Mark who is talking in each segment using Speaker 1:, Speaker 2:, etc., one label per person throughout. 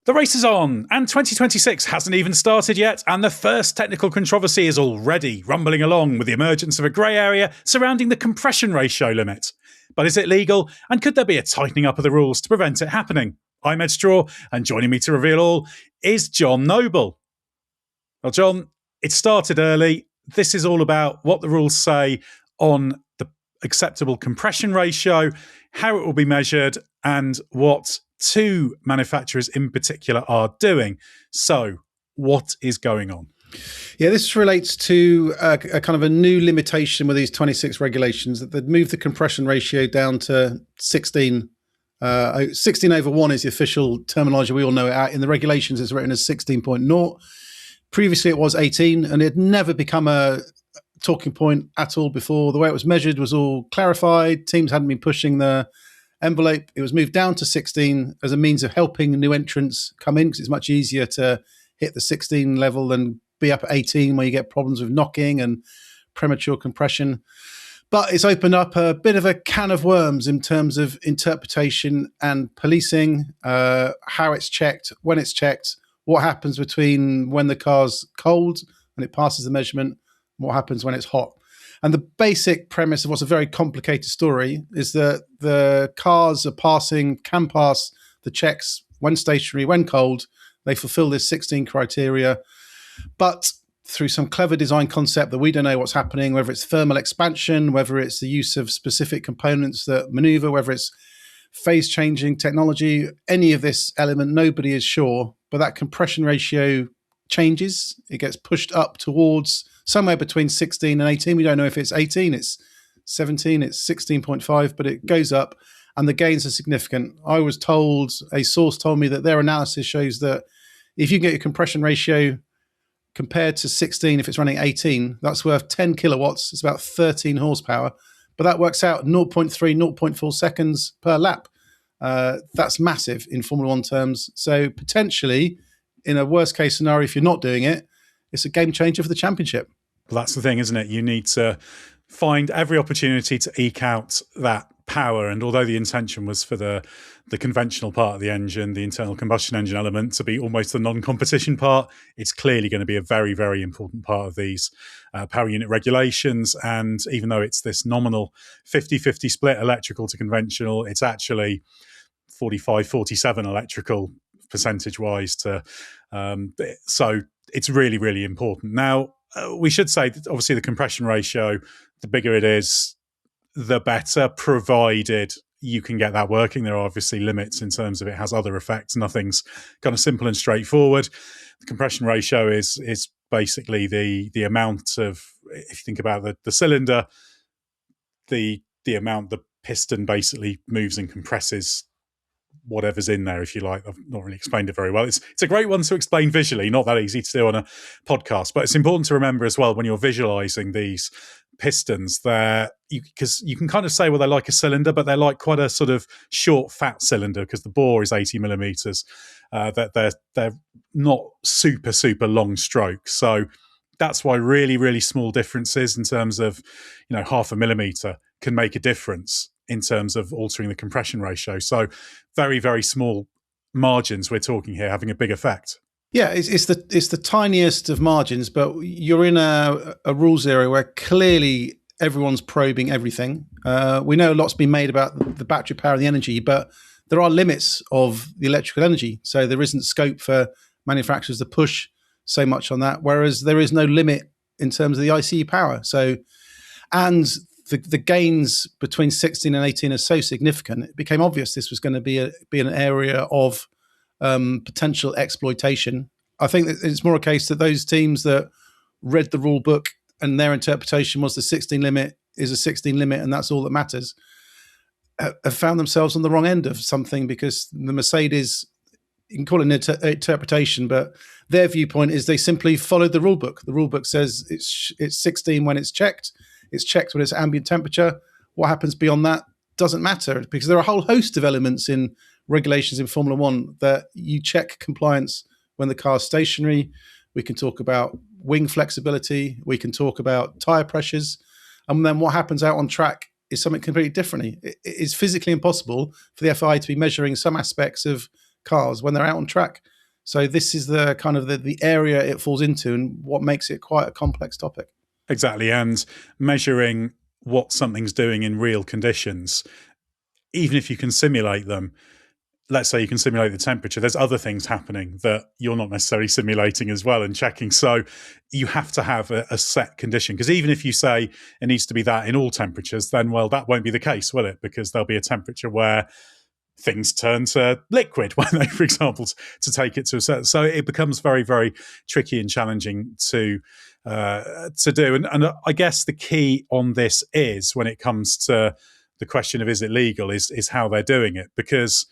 Speaker 1: The race is on, and 2026 hasn't even started yet, and the first technical controversy is already rumbling along with the emergence of a grey area surrounding the compression ratio limit. But is it legal, and could there be a tightening up of the rules to prevent it happening? I'm Ed Straw, and joining me to reveal all is John Noble. Well, John, it started early. This is all about what the rules say on the acceptable compression ratio, how it will be measured, and what two manufacturers in particular are doing. So, what is going on?
Speaker 2: Yeah, this relates to a kind of a new limitation with these 26 regulations that they've moved the compression ratio down to 16. 16 over 1 is the official terminology. We all know it out. In the regulations, it's written as 16.0. Previously, it was 18, and it had never become a talking point at all before. The way it was measured was all clarified. Teams hadn't been pushing the envelope. It was moved down to 16 as a means of helping new entrants come in, because it's much easier to hit the 16 level than be up at 18 where you get problems with knocking and premature compression. But it's opened up a bit of a can of worms in terms of interpretation and policing, how it's checked, when it's checked, what happens between when the car's cold and it passes the measurement, and what happens when it's hot. And the basic premise of what's a very complicated story is that the cars can pass the checks when stationary, when cold. They fulfill this 16 criteria. But through some clever design concept that we don't know what's happening, whether it's thermal expansion, whether it's the use of specific components that maneuver, whether it's phase-changing technology, any of this element, nobody is sure. But that compression ratio changes. It gets pushed up towards somewhere between 16 and 18. We don't know if it's 18, it's 17, it's 16.5, but it goes up and the gains are significant. A source told me that their analysis shows that if you get your compression ratio compared to 16, if it's running 18, that's worth 10 kilowatts. It's about 13 horsepower, but that works out 0.3, 0.4 seconds per lap. That's massive in Formula One terms. So potentially, in a worst case scenario, if you're not doing it, it's a game changer for the championship.
Speaker 1: Well, that's the thing, isn't it? You need to find every opportunity to eke out that power. And although the intention was for the conventional part of the engine, the internal combustion engine element, to be almost the non-competition part, it's clearly going to be a very, very important part of these power unit regulations. And even though it's this nominal 50-50 split electrical to conventional, it's actually 45-47 electrical percentage-wise. So it's really, really important. Now, we should say that obviously the compression ratio, the bigger it is, the better, provided you can get that working. There are obviously limits in terms of it has other effects. Nothing's kind of simple and straightforward. The compression ratio is basically the amount of, if you think about the cylinder, the amount the piston basically moves and compresses whatever's in there, if you like. I've not really explained it very well. It's a great one to explain visually, not that easy to do on a podcast, but it's important to remember as well when you're visualizing these pistons there, because you can kind of say, well, they're like a cylinder, but they're like quite a sort of short, fat cylinder because the bore is 80 millimeters. That they're not super, super long strokes. So that's why really, really small differences in terms of, half a millimeter can make a difference in terms of altering the compression ratio. So very, very small margins we're talking here having a big effect.
Speaker 2: Yeah, it's the tiniest of margins, but you're in a rules area where clearly everyone's probing everything. We know a lot's been made about the battery power and the energy, but there are limits of the electrical energy. So there isn't scope for manufacturers to push so much on that, whereas there is no limit in terms of the ICE power. So, and the gains between 16 and 18 are so significant, it became obvious this was going to be an area of potential exploitation. I think that it's more a case that those teams that read the rule book and their interpretation was the 16 limit is a 16 limit and that's all that matters, have found themselves on the wrong end of something, because the Mercedes, you can call it an interpretation, but their viewpoint is they simply followed the rule book. The rule book says it's 16 when it's checked. It's checked when it's ambient temperature. What happens beyond that doesn't matter, because there are a whole host of elements in regulations in Formula One that you check compliance when the car's stationary. We can talk about wing flexibility. We can talk about tire pressures. And then what happens out on track is something completely differently. It is physically impossible for the FIA to be measuring some aspects of cars when they're out on track. So this is the kind of the area it falls into and what makes it quite a complex topic.
Speaker 1: Exactly. And measuring what something's doing in real conditions, even if you can simulate them, let's say you can simulate the temperature, there's other things happening that you're not necessarily simulating as well and checking. So you have to have a set condition, because even if you say it needs to be that in all temperatures, then, well, that won't be the case, will it? Because there'll be a temperature where things turn to liquid when they, for example, to take it to a certain. So it becomes very, very tricky and challenging to do. And I guess the key on this is, when it comes to the question of is it legal, is how they're doing it. Because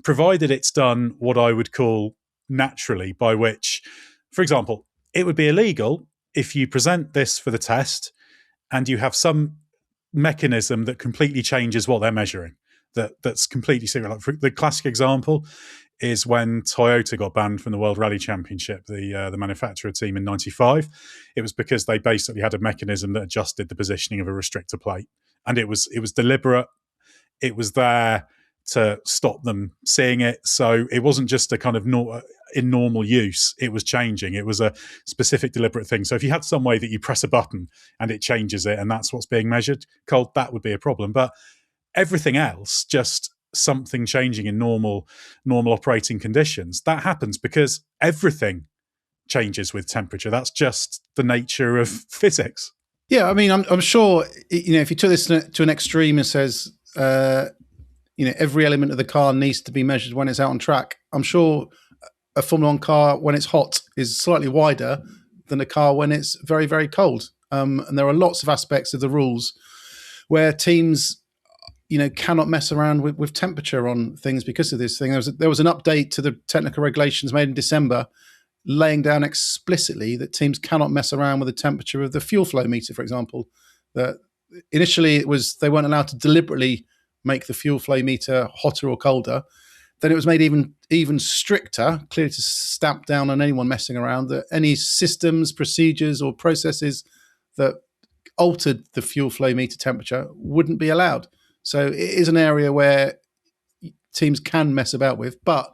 Speaker 1: provided it's done what I would call naturally, by which, for example, it would be illegal if you present this for the test and you have some mechanism that completely changes what they're measuring. That's completely secret. Like, the classic example is when Toyota got banned from the World Rally Championship, the manufacturer team in '95. It was because they basically had a mechanism that adjusted the positioning of a restrictor plate, and it was deliberate. It was there to stop them seeing it. So it wasn't just a kind of in normal use. It was changing. It was a specific, deliberate thing. So if you had some way that you press a button and it changes it, and that's what's being measured, cold, that would be a problem. But everything else, just something changing in normal operating conditions, that happens because everything changes with temperature. That's just the nature of physics.
Speaker 2: Yeah, I mean, I'm sure, if you took this to an extreme and says, every element of the car needs to be measured when it's out on track, I'm sure a Formula One car when it's hot is slightly wider than a car when it's very, very cold. And there are lots of aspects of the rules where teams cannot mess around with temperature on things because of this thing. There was an update to the technical regulations made in December, laying down explicitly that teams cannot mess around with the temperature of the fuel flow meter, for example. That initially it was they weren't allowed to deliberately make the fuel flow meter hotter or colder. Then it was made even stricter, clearly to stamp down on anyone messing around, that any systems, procedures, or processes that altered the fuel flow meter temperature wouldn't be allowed. So it is an area where teams can mess about with, but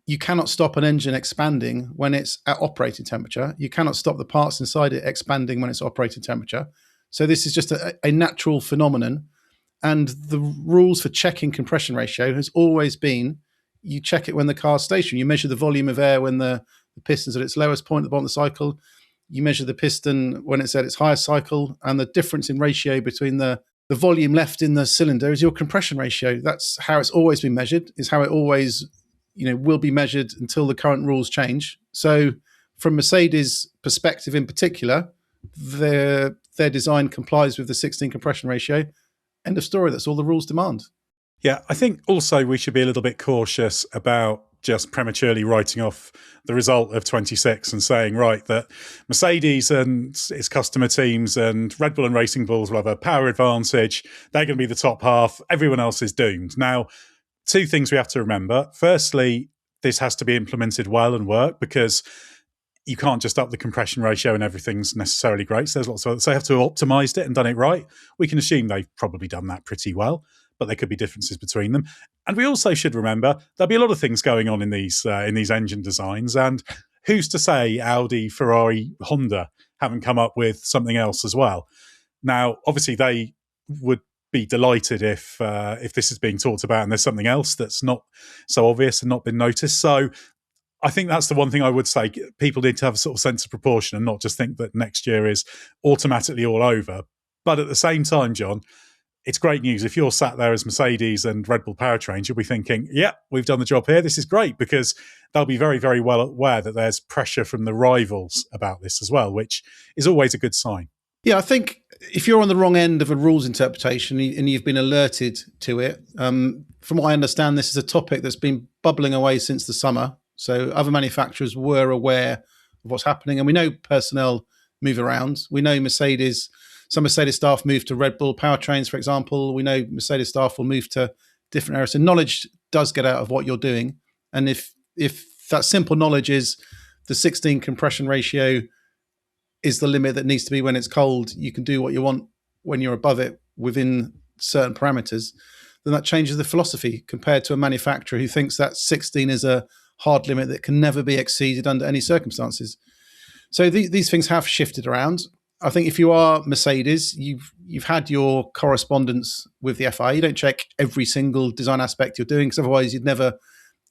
Speaker 2: you cannot stop an engine expanding when it's at operating temperature. You cannot stop the parts inside it expanding when it's operating temperature. So this is just a natural phenomenon. And the rules for checking compression ratio has always been, you check it when the car's stationary. You measure the volume of air when the piston's at its lowest point at the bottom of the cycle. You measure the piston when it's at its highest cycle, and the difference in ratio between the volume left in the cylinder is your compression ratio. That's how it's always been measured, is how it always will be measured until the current rules change. So from Mercedes' perspective in particular, their design complies with the 16 compression ratio. End of story. That's all the rules demand.
Speaker 1: Yeah, I think also we should be a little bit cautious about just prematurely writing off the result of 26 and saying, right, that Mercedes and its customer teams and Red Bull and Racing Bulls will have a power advantage. They're going to be the top half. Everyone else is doomed. Now, two things we have to remember. Firstly, this has to be implemented well and work, because you can't just up the compression ratio and everything's necessarily great. So there's lots of, so they have to have optimized it and done it right. We can assume they've probably done that pretty well, but there could be differences between them. And we also should remember there'll be a lot of things going on in these engine designs. And who's to say Audi, Ferrari, Honda haven't come up with something else as well? Now, obviously, they would be delighted if this is being talked about and there's something else that's not so obvious and not been noticed. So I think that's the one thing I would say. People need to have a sort of sense of proportion and not just think that next year is automatically all over. But at the same time, John, it's great news. If you're sat there as Mercedes and Red Bull powertrains, you'll be thinking, yeah, we've done the job here. This is great, because they'll be very, very well aware that there's pressure from the rivals about this as well, which is always a good sign.
Speaker 2: Yeah, I think if you're on the wrong end of a rules interpretation and you've been alerted to it, from what I understand, this is a topic that's been bubbling away since the summer. So other manufacturers were aware of what's happening. And we know personnel move around. We know some Mercedes staff move to Red Bull powertrains, for example. We know Mercedes staff will move to different areas. So knowledge does get out of what you're doing. And if that simple knowledge is the 16 compression ratio is the limit that needs to be when it's cold, you can do what you want when you're above it within certain parameters, then that changes the philosophy compared to a manufacturer who thinks that 16 is a hard limit that can never be exceeded under any circumstances. So these things have shifted around. I think if you are Mercedes, you've had your correspondence with the FIA. You don't check every single design aspect you're doing, because otherwise you'd never,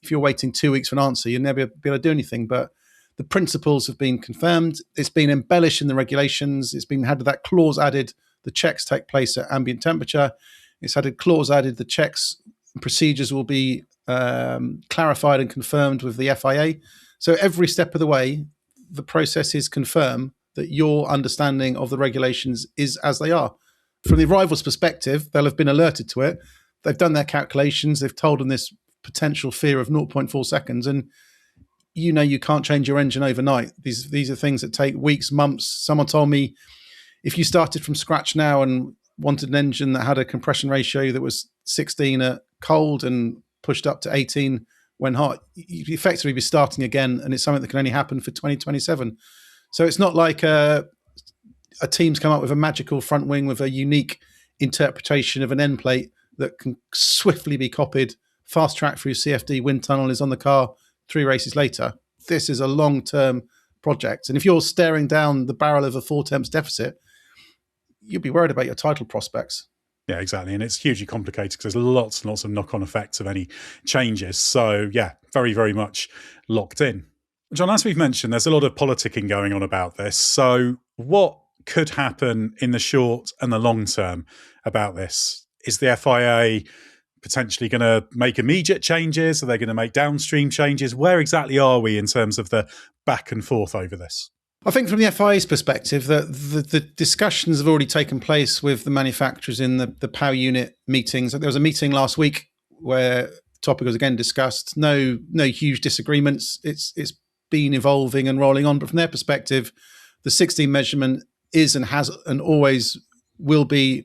Speaker 2: if you're waiting 2 weeks for an answer, you'd never be able to do anything. But the principles have been confirmed. It's been embellished in the regulations. It's been had that clause added. The checks take place at ambient temperature. It's had a clause added. The checks and procedures will be clarified and confirmed with the FIA. So every step of the way, the processes confirm that your understanding of the regulations is as they are. From the rival's perspective, they'll have been alerted to it. They've done their calculations. They've told them this potential fear of 0.4 seconds. And you can't change your engine overnight. These are things that take weeks, months. Someone told me if you started from scratch now and wanted an engine that had a compression ratio that was 16 at cold and pushed up to 18 when hot, you'd effectively be starting again, and it's something that can only happen for 2027. So it's not like a team's come up with a magical front wing with a unique interpretation of an end plate that can swiftly be copied, fast track through CFD, wind tunnel is on the car 3 races later. This is a long-term project. And if you're staring down the barrel of a 4 temps deficit, you'd be worried about your title prospects.
Speaker 1: Yeah, exactly. And it's hugely complicated because there's lots and lots of knock-on effects of any changes. So yeah, very, very much locked in. John, as we've mentioned, there's a lot of politicking going on about this. So what could happen in the short and the long term about this? Is the FIA potentially going to make immediate changes? Are they going to make downstream changes? Where exactly are we in terms of the back and forth over this?
Speaker 2: I think from the FIA's perspective, that the discussions have already taken place with the manufacturers in the power unit meetings. There was a meeting last week where the topic was again discussed. No huge disagreements. It's been evolving and rolling on. But from their perspective, the 16 measurement is and has and always will be,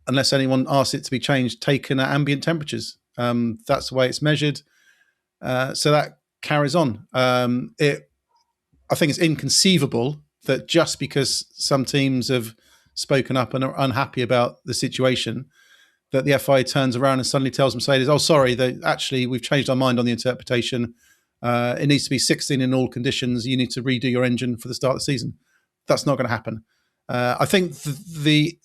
Speaker 2: unless anyone asks it to be changed, taken at ambient temperatures. That's the way it's measured. So that carries on. I think it's inconceivable that just because some teams have spoken up and are unhappy about the situation, that the FIA turns around and suddenly tells Mercedes, oh, sorry, actually, we've changed our mind on the interpretation. It needs to be 16 in all conditions. You need to redo your engine for the start of the season. That's not going to happen. I think the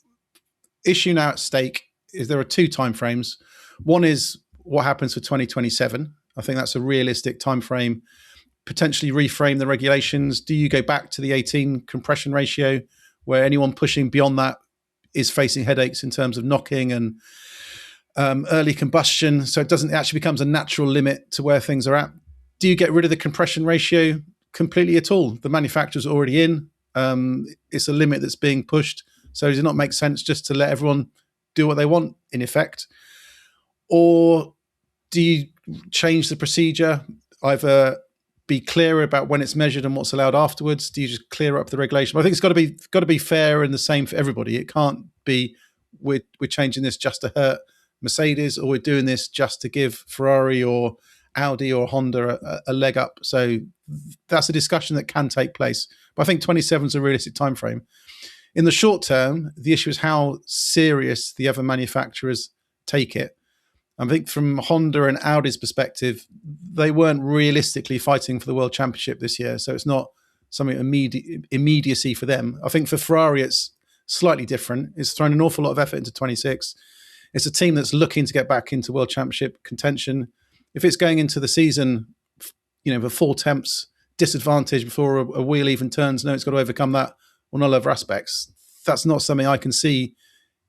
Speaker 2: issue now at stake is there are 2 timeframes. One is what happens for 2027. I think that's a realistic timeframe. Potentially reframe the regulations. Do you go back to the 18 compression ratio where anyone pushing beyond that is facing headaches in terms of knocking and early combustion? So it actually becomes a natural limit to where things are at. Do you get rid of the compression ratio completely at all? The manufacturer's already in. It's a limit that's being pushed. So does it not make sense just to let everyone do what they want in effect? Or do you change the procedure? Either be clearer about when it's measured and what's allowed afterwards? Do you just clear up the regulation? I think it's got to be fair and the same for everybody. It can't be we're changing this just to hurt Mercedes, or we're doing this just to give Ferrari or Audi or Honda a leg up. So that's a discussion that can take place. But I think 27 is a realistic timeframe. In the short term, the issue is how serious the other manufacturers take it. I think from Honda and Audi's perspective, they weren't realistically fighting for the World Championship this year. So it's not something immediacy for them. I think for Ferrari, it's slightly different. It's thrown an awful lot of effort into 26. It's a team that's looking to get back into World Championship contention. If it's going into the season, the 4 temps disadvantage before a wheel even turns, no, it's got to overcome that on all other aspects. That's not something I can see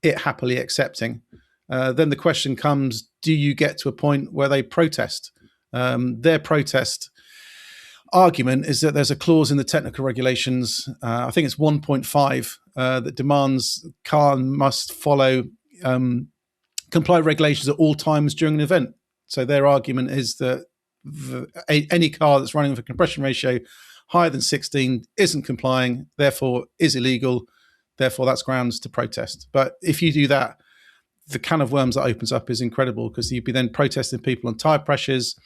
Speaker 2: it happily accepting. Then the question comes, do you get to a point where they protest? Their protest argument is that there's a clause in the technical regulations, I think it's 1.5, that demands car must follow comply with regulations at all times during an event. So their argument is that any car that's running with a compression ratio higher than 16 isn't complying, therefore is illegal, therefore that's grounds to protest. But if you do that, the can of worms that opens up is incredible, because you'd be then protesting people on tyre pressures.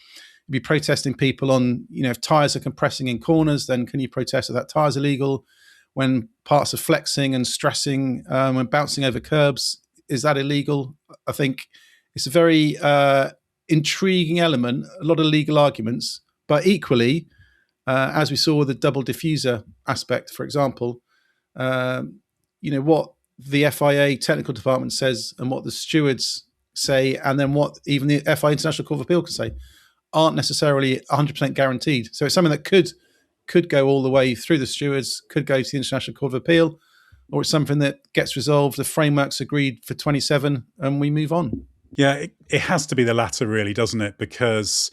Speaker 2: You'd be protesting people on, if tyres are compressing in corners, then can you protest that tyre's illegal? When parts are flexing and stressing, when bouncing over curbs, is that illegal? I think it's a very intriguing element, a lot of legal arguments, But equally, as we saw with the double diffuser aspect, for example, what the FIA technical department says and what the stewards say, and then what even the FIA International Court of Appeal can say, aren't necessarily 100% guaranteed. So it's something that could go all the way through the stewards, could go to the International Court of Appeal, or it's something that gets resolved, the framework's agreed for 27, and we move on.
Speaker 1: Yeah, it has to be the latter, really, doesn't it? Because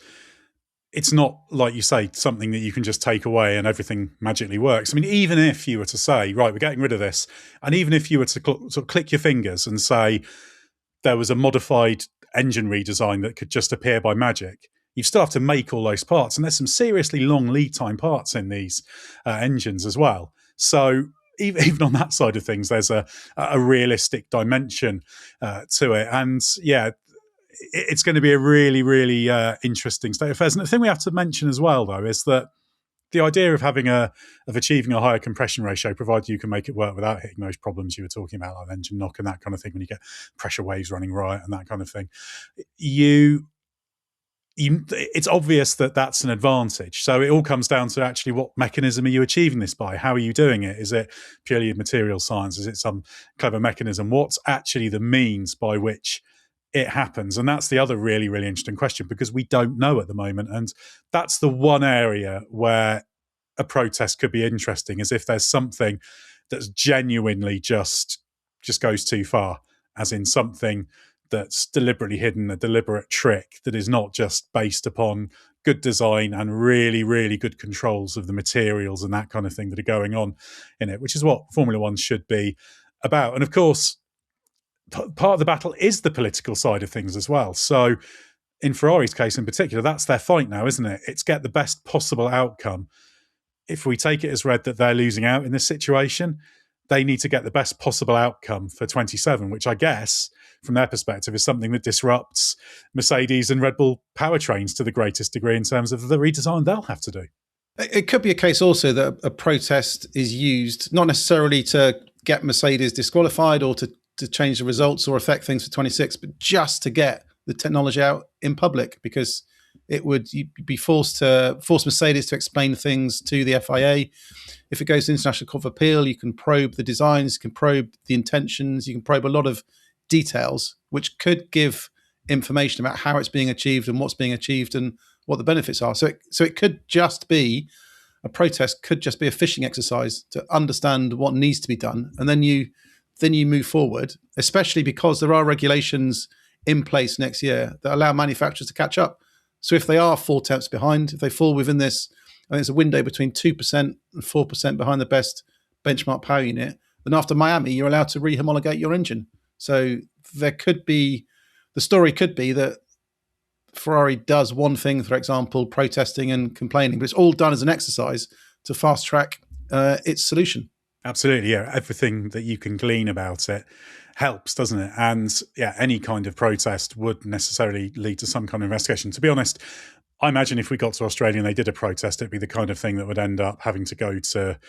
Speaker 1: it's not, like you say, something that you can just take away and everything magically works. I mean, even if you were to say, right, we're getting rid of this, and even if you were to sort of click your fingers and say there was a modified engine redesign that could just appear by magic, you still have to make all those parts. And there's some seriously long lead time parts in these engines as well. So even on that side of things, there's a realistic dimension to it. And yeah, it's going to be a really, really interesting state of affairs. And the thing we have to mention as well, though, is that the idea of achieving a higher compression ratio, provided you can make it work without hitting those problems you were talking about, like engine knock and that kind of thing, when you get pressure waves running riot and that kind of thing, it's obvious that that's an advantage. So it all comes down to actually what mechanism are you achieving this by? How are you doing it? Is it purely material science? Is it some clever mechanism? What's actually the means by which it happens? And that's the other really, really interesting question, because we don't know at the moment. And that's the one area where a protest could be interesting, is if there's something that's genuinely just goes too far, as in something that's deliberately hidden, a deliberate trick that is not just based upon good design and really, really good controls of the materials and that kind of thing that are going on in it, which is what Formula One should be about. And of course, part of the battle is the political side of things as well. So in Ferrari's case in particular, that's their fight now, isn't it? It's get the best possible outcome. If we take it as read that they're losing out in this situation, they need to get the best possible outcome for 27, which I guess, from their perspective, is something that disrupts Mercedes and Red Bull powertrains to the greatest degree in terms of the redesign they'll have to do.
Speaker 2: It could be a case also that a protest is used, not necessarily to get Mercedes disqualified or to change the results or affect things for 26, but just to get the technology out in public, because you'd be force Mercedes to explain things to the FIA. If it goes to the International Court of Appeal, you can probe the designs, you can probe the intentions, you can probe a lot of details, which could give information about how it's being achieved and what's being achieved and what the benefits are. So it could just be, a protest could just be a fishing exercise to understand what needs to be done. And then you move forward, especially because there are regulations in place next year that allow manufacturers to catch up. So if they are 4 tenths behind, if they fall within this, I think it's a window between 2% and 4% behind the best benchmark power unit, then after Miami, you're allowed to re-homologate your engine. So the story could be that Ferrari does one thing, for example, protesting and complaining, but it's all done as an exercise to fast track its solution.
Speaker 1: Absolutely, yeah. Everything that you can glean about it helps, doesn't it? And yeah, any kind of protest would necessarily lead to some kind of investigation. To be honest, I imagine if we got to Australia and they did a protest, it'd be the kind of thing that would end up having to go to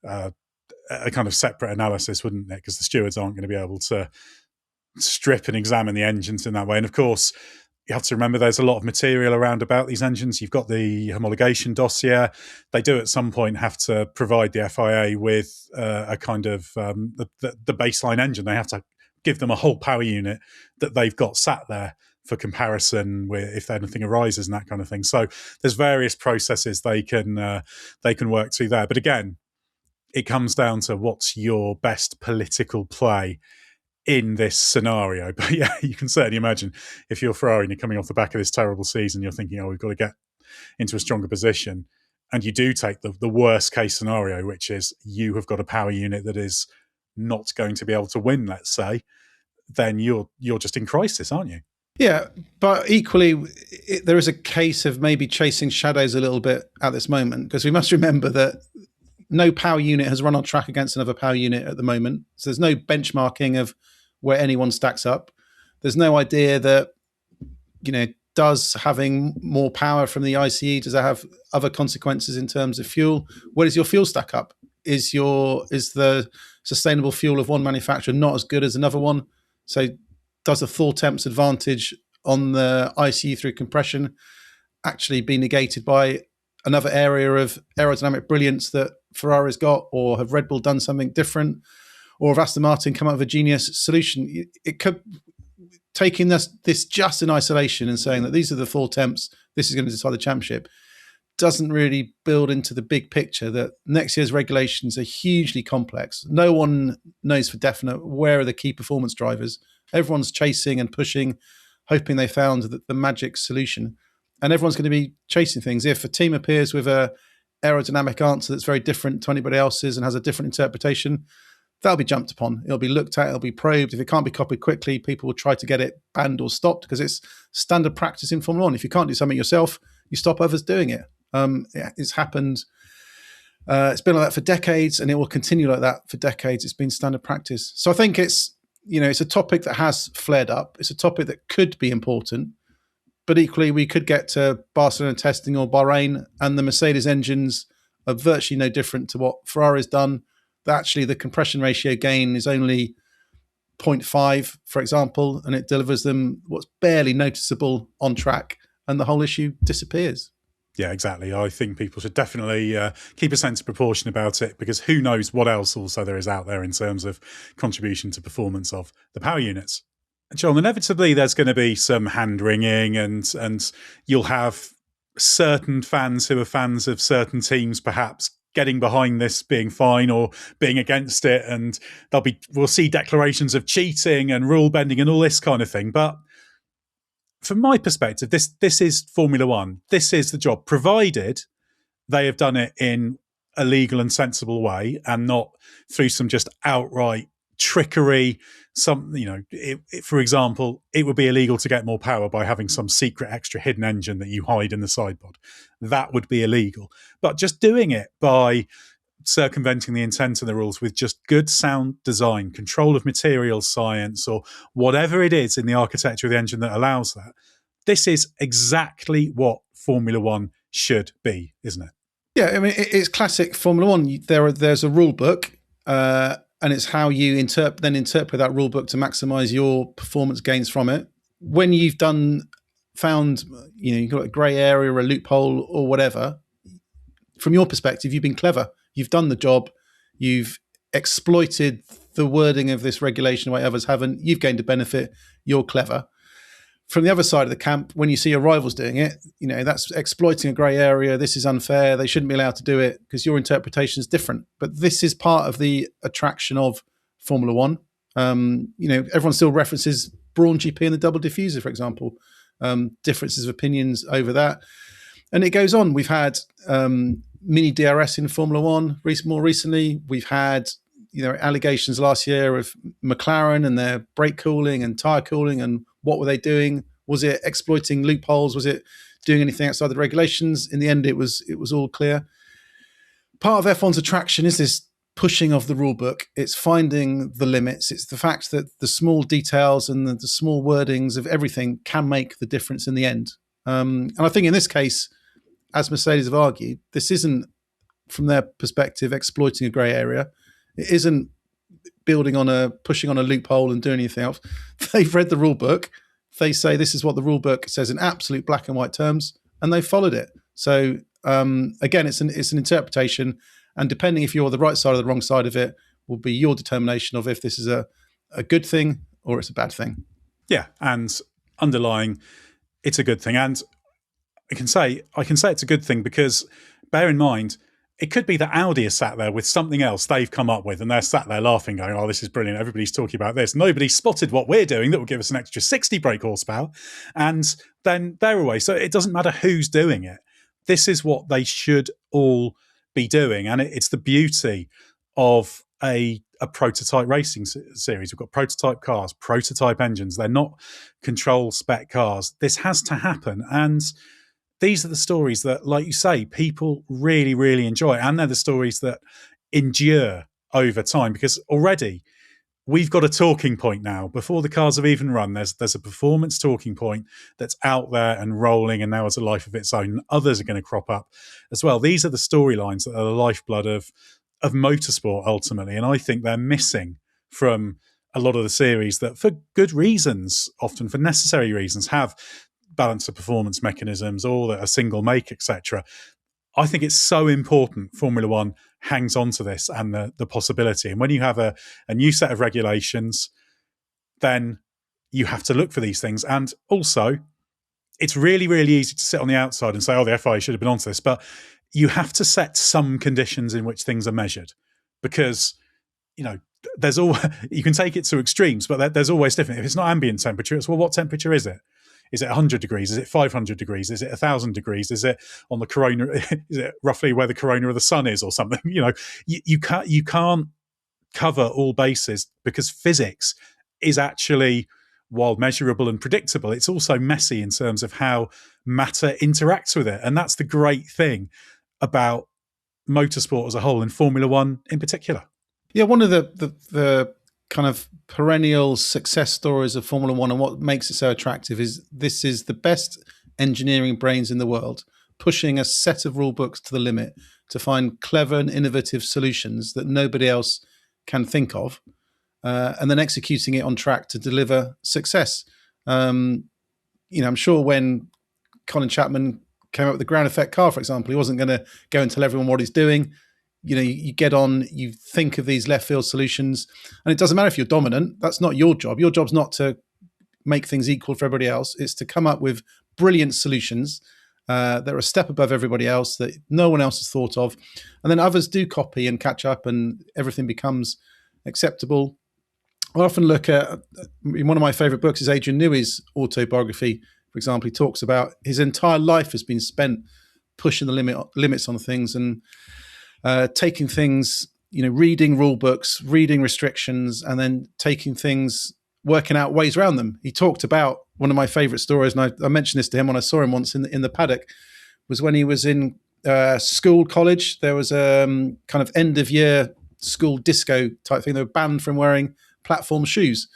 Speaker 1: a kind of separate analysis, wouldn't it? Because the stewards aren't going to be able to strip and examine the engines in that way. And of course, you have to remember there's a lot of material around about these engines. You've got the homologation dossier. They do at some point have to provide the FIA with a kind of the baseline engine. They have to give them a whole power unit that they've got sat there for comparison with if anything arises and that kind of thing. So there's various processes they can work through there. But again, it comes down to what's your best political play in this scenario. But yeah, you can certainly imagine if you're Ferrari and you're coming off the back of this terrible season, you're thinking, oh, we've got to get into a stronger position. And you do take the worst case scenario, which is you have got a power unit that is not going to be able to win, let's say, then you're just in crisis, aren't you?
Speaker 2: Yeah, but equally, there is a case of maybe chasing shadows a little bit at this moment, because we must remember that no power unit has run on track against another power unit at the moment. So there's no benchmarking of where anyone stacks up. There's no idea that, does having more power from the ICE, does that have other consequences in terms of fuel? Where does your fuel stack up? Is the sustainable fuel of one manufacturer not as good as another one? So does a 4 temps advantage on the ICE through compression actually be negated by another area of aerodynamic brilliance that Ferrari's got, or have Red Bull done something different, or have Aston Martin come up with a genius solution? It could, taking this just in isolation and saying that these are the 4 temps, this is going to decide the championship, doesn't really build into the big picture that next year's regulations are hugely complex. No one knows for definite where are the key performance drivers. Everyone's chasing and pushing, hoping they found the magic solution. And everyone's going to be chasing things. If a team appears with a aerodynamic answer that's very different to anybody else's and has a different interpretation, that'll be jumped upon. It'll be looked at, it'll be probed. If it can't be copied quickly, people will try to get it banned or stopped, because it's standard practice in Formula One. If you can't do something yourself, you stop others doing it. It's happened. It's been like that for decades, and it will continue like that for decades. It's been standard practice. So I think it's a topic that has flared up. It's a topic that could be important, but equally we could get to Barcelona testing or Bahrain, and the Mercedes engines are virtually no different to what Ferrari's done. That actually the compression ratio gain is only 0.5, for example, and it delivers them what's barely noticeable on track, and the whole issue disappears.
Speaker 1: Yeah, exactly. I think people should definitely keep a sense of proportion about it, because who knows what else also there is out there in terms of contribution to performance of the power units. John, inevitably there's going to be some hand-wringing, and you'll have certain fans who are fans of certain teams perhaps getting behind this being fine or being against it, and we'll see declarations of cheating and rule bending and all this kind of thing. But from my perspective, this is Formula One. This is the job, provided they have done it in a legal and sensible way and not through some just outright trickery. For example, it would be illegal to get more power by having some secret extra hidden engine that you hide in the side pod. That would be illegal. But just doing it by circumventing the intent of the rules with just good sound design, control of material science, or whatever it is in the architecture of the engine that allows that, this is exactly what Formula One should be, isn't it?
Speaker 2: Yeah, I mean, it's classic Formula One. There's a rule book, and it's how you interpret that rule book to maximize your performance gains from it. When you've found you've got a grey area or a loophole or whatever, from your perspective, you've been clever. You've done the job. You've exploited the wording of this regulation in a way others haven't. You've gained a benefit. You're clever. From the other side of the camp, when you see your rivals doing it, that's exploiting a grey area. This is unfair. They shouldn't be allowed to do it because your interpretation is different. But this is part of the attraction of Formula One. Everyone still references Brawn GP and the double diffuser, for example. Differences of opinions over that. And it goes on. We've had mini DRS in Formula One more recently. We've had allegations last year of McLaren and their brake cooling and tyre cooling, and what were they doing? Was it exploiting loopholes? Was it doing anything outside the regulations? In the end, it was all clear. Part of F1's attraction is this pushing of the rule book. It's finding the limits. It's the fact that the small details and the small wordings of everything can make the difference in the end. And I think in this case, as Mercedes have argued, this isn't, from their perspective, exploiting a grey area. It isn't pushing on a loophole and doing anything else. They've read the rule book. They say this is what the rule book says in absolute black and white terms, and they followed it. So again, it's an interpretation, and depending if you're the right side or the wrong side of it, will be your determination of if this is a good thing or it's a bad thing.
Speaker 1: Yeah, and underlying, it's a good thing. And I can say it's a good thing because, bear in mind, it could be that Audi is sat there with something else they've come up with, and they're sat there laughing, going, "Oh, this is brilliant. Everybody's talking about this. Nobody spotted what we're doing that will give us an extra 60 brake horsepower." And then they're away. So it doesn't matter who's doing it. This is what they should all be doing. And it's the beauty of a prototype racing series. We've got prototype cars, prototype engines. They're not control spec cars. This has to happen. And these are the stories that, like you say, people really, really enjoy. And they're the stories that endure over time, because already we've got a talking point now. Before the cars have even run, there's a performance talking point that's out there and rolling, and now has a life of its own. And others are going to crop up as well. These are the storylines that are the lifeblood of motorsport, ultimately. And I think they're missing from a lot of the series that, for good reasons, often for necessary reasons, have balance of performance mechanisms, or that a single make, etc. I think it's so important Formula One hangs on to this and the possibility. And when you have a new set of regulations, then you have to look for these things. And also, it's really, really easy to sit on the outside and say, oh, the FIA should have been onto this. But you have to set some conditions in which things are measured, because, there's all you can take it to extremes, but there's always different. If it's not ambient temperature, it's, well, what temperature is it? Is it 100 degrees? Is it 500 degrees? Is it 1,000 degrees? Is it on the corona? Is it roughly where the corona of the sun is or something? You can't cover all bases, because physics is actually, while measurable and predictable, it's also messy in terms of how matter interacts with it. And that's the great thing about motorsport as a whole, and Formula One in particular.
Speaker 2: Yeah, one of the kind of perennial success stories of Formula One, and what makes it so attractive, is this is the best engineering brains in the world pushing a set of rule books to the limit to find clever and innovative solutions that nobody else can think of, and then executing it on track to deliver success. I'm sure when Colin Chapman came up with the ground effect car, for example, he wasn't going to go and tell everyone what he's doing. You get on, you think of these left field solutions, and it doesn't matter if you're dominant. That's not your job. Your job's not to make things equal for everybody else. It's to come up with brilliant solutions that are a step above everybody else, that no one else has thought of. And then others do copy and catch up, and everything becomes acceptable. I often look at, in one of my favorite books is Adrian Newey's autobiography, for example. He talks about his entire life has been spent pushing the limits on things, and taking things, reading rule books, reading restrictions, and then taking things, working out ways around them. He talked about one of my favorite stories, and I mentioned this to him when I saw him once in the paddock, was when he was in college. There was a kind of end of year school disco type thing. They were banned from wearing platform shoes.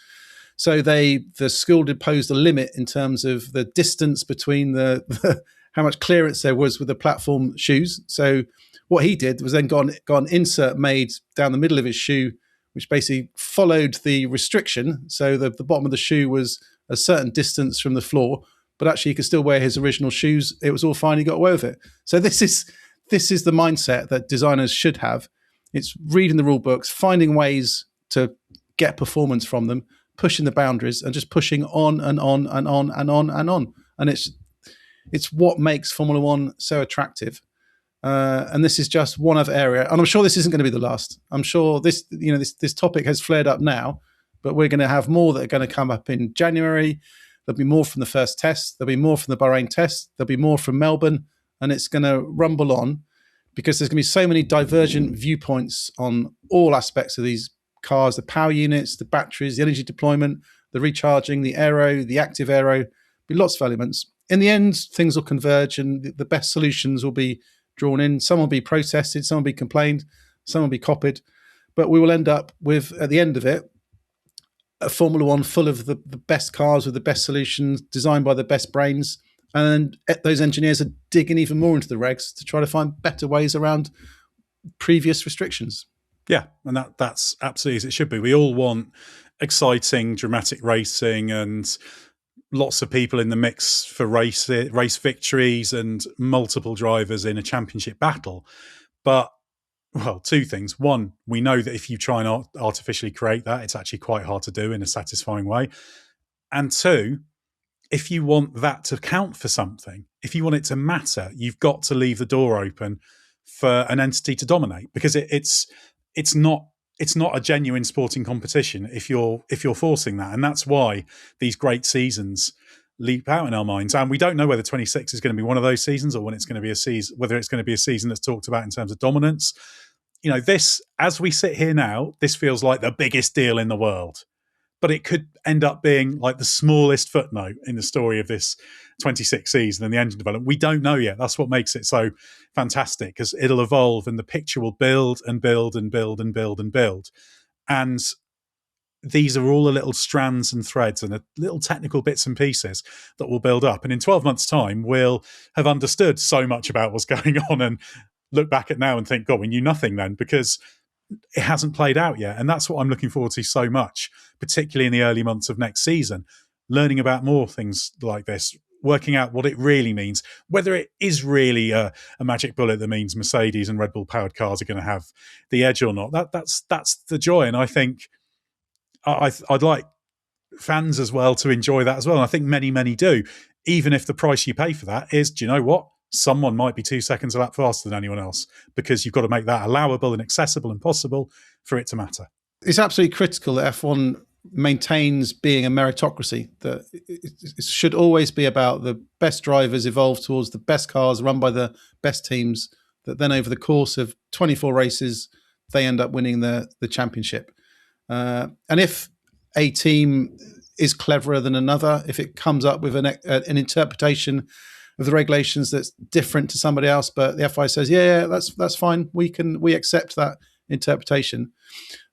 Speaker 2: So the school imposed a limit in terms of the distance between the how much clearance there was with the platform shoes. So what he did was then got an insert made down the middle of his shoe, which basically followed the restriction. So the bottom of the shoe was a certain distance from the floor, but actually he could still wear his original shoes. It was all fine. He got away with it. So this is the mindset that designers should have. It's reading the rule books, finding ways to get performance from them, pushing the boundaries, and just pushing on and on and on and on and on. And it's what makes Formula One so attractive. And this is just one other area, and I'm sure this isn't going to be the last. I'm sure this topic has flared up now, but we're going to have more that are going to come up in January. There'll be more from the first test. There'll be more from the Bahrain test. There'll be more from Melbourne, and it's going to rumble on, because there's going to be so many divergent viewpoints on all aspects of these cars: the power units, the batteries, the energy deployment, the recharging, the aero, the active aero. There'll be lots of elements. In the end, things will converge, and the best solutions will be drawn in. Some will be protested, some will be complained, some will be copied, but we will end up with, at the end of it, a Formula One full of the best cars with the best solutions, designed by the best brains, and those engineers are digging even more into the regs to try to find better ways around previous restrictions.
Speaker 1: Yeah, and that's absolutely as it should be. We all want exciting, dramatic racing and lots of people in the mix for race victories and multiple drivers in a championship battle. But, well, two things. One, we know that if you try and artificially create that, it's actually quite hard to do in a satisfying way. And two, if you want that to count for something, if you want it to matter, you've got to leave the door open for an entity to dominate, because it's not a genuine sporting competition if you're forcing that. And that's why these great seasons leap out in our minds. And we don't know whether 26 is going to be one of those seasons, or when it's going to be a season, whether it's going to be a season that's talked about in terms of dominance. This, as we sit here now, this feels like the biggest deal in the world, but it could end up being like the smallest footnote in the story of this 26 season and the engine development. We don't know yet. That's what makes it so fantastic, because it'll evolve and the picture will build and build and build and build and build. And these are all the little strands and threads and the little technical bits and pieces that will build up. And in 12 months' time, we'll have understood so much about what's going on and look back at now and think, God, we knew nothing then, because it hasn't played out yet. And that's what I'm looking forward to so much, particularly in the early months of next season, learning about more things like this, working out what it really means, whether it is really a magic bullet that means Mercedes and Red Bull powered cars are going to have the edge or not. That's the joy. And I think I'd like fans as well to enjoy that as well. And I think many do, even if the price you pay for that is, do you know what? Someone might be 2 seconds a lap faster than anyone else, because you've got to make that allowable and accessible and possible for it to matter.
Speaker 2: It's absolutely critical that F1 maintains being a meritocracy, that it should always be about the best drivers evolve towards the best cars run by the best teams, that then over the course of 24 races, they end up winning the championship. And if a team is cleverer than another, if it comes up with an interpretation of the regulations that's different to somebody else, but the FI says, yeah, that's fine, we accept that interpretation,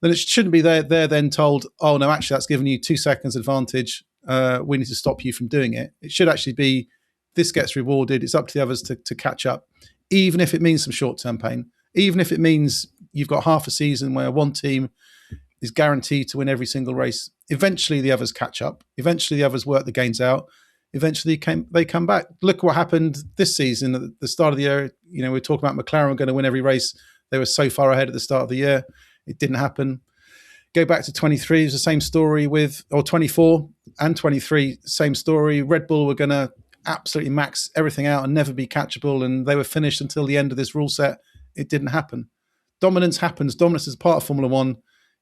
Speaker 2: then it shouldn't be they're then told, oh no, actually that's giving you 2 seconds advantage, we need to stop you from doing it. It should actually be, this gets rewarded, it's up to the others to catch up, even if it means some short-term pain, even if it means you've got half a season where one team is guaranteed to win every single race. Eventually the others catch up, eventually the others work the gains out, eventually they come back. Look what happened this season at the start of the year. We're talking about McLaren were going to win every race. They were so far ahead at the start of the year. It didn't happen. Go back to 23, it's the same story or 24 and 23, same story. Red Bull were going to absolutely max everything out and never be catchable, and they were finished until the end of this rule set. It didn't happen. Dominance happens. Dominance is part of Formula One.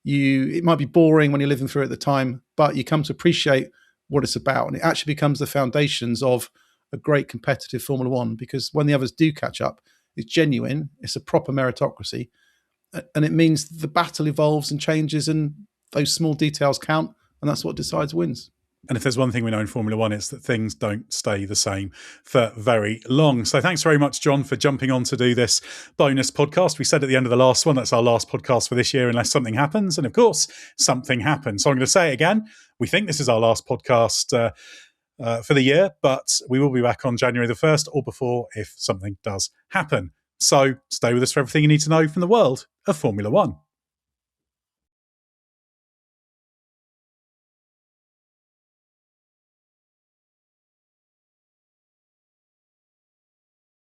Speaker 2: It might be boring when you're living through it at the time, but you come to appreciate what it's about, and it actually becomes the foundations of a great competitive Formula One, because when the others do catch up, it's genuine, it's a proper meritocracy, and it means the battle evolves and changes, and those small details count, and that's what decides wins.
Speaker 1: And if there's one thing we know in Formula One, it's that things don't stay the same for very long. So thanks very much, John, for jumping on to do this bonus podcast. We said at the end of the last one, that's our last podcast for this year, unless something happens. And of course, something happened. So I'm going to say it again. We think this is our last podcast for the year, but we will be back on January the 1st or before if something does happen. So stay with us for everything you need to know from the world of Formula One.